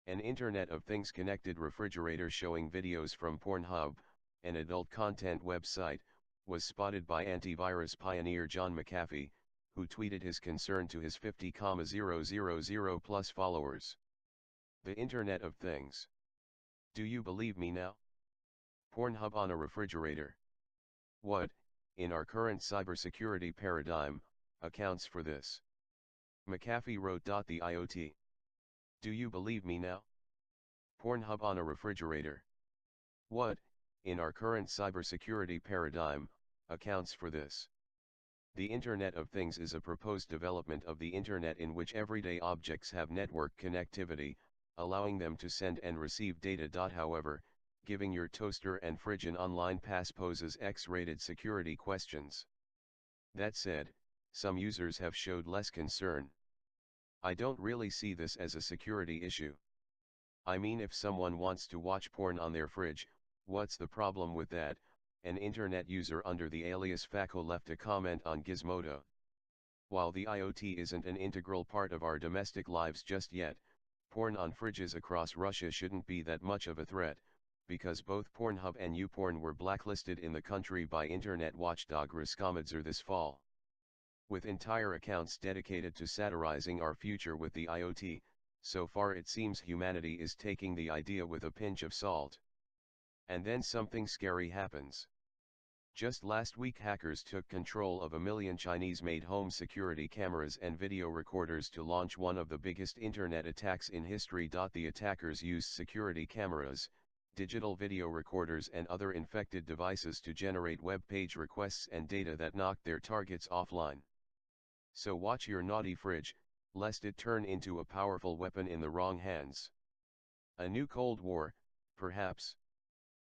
An Internet of Things connected refrigerator showing videos from Pornhub, an adult content website, was spotted by antivirus pioneer John McAfee, who tweeted his concern to his 50,000 plus followers. The Internet of Things. Do you believe me now? Pornhub on a refrigerator. What, in our current cybersecurity paradigm, accounts for this? McAfee wrote. The IoT. Do you believe me now? Pornhub on a refrigerator. What, in our current cybersecurity paradigm, accounts for this? The Internet of Things is a proposed development of the Internet in which everyday objects have network connectivity, allowing them to send and receive data. However, giving your toaster and fridge an online pass poses X-rated security questions. That said, some users have showed less concern. I don't really see this as a security issue. I mean, if someone wants to watch porn on their fridge, what's the problem with that? An internet user under the alias Faco left a comment on Gizmodo. While the IoT isn't an integral part of our domestic lives just yet, porn on fridges across Russia shouldn't be that much of a threat, because both Pornhub and YouPorn were blacklisted in the country by internet watchdog Roskomenadzor this fall. With entire accounts dedicated to satirizing our future with the IoT, so far it seems humanity is taking the idea with a pinch of salt. And then something scary happens. Just last week, hackers took control of 1 million Chinese-made home security cameras and video recorders to launch one of the biggest internet attacks in history. The attackers used security cameras, digital video recorders and other infected devices to generate web page requests and data that knocked their targets offline. So watch your naughty fridge, lest it turn into a powerful weapon in the wrong hands. A new Cold War, perhaps.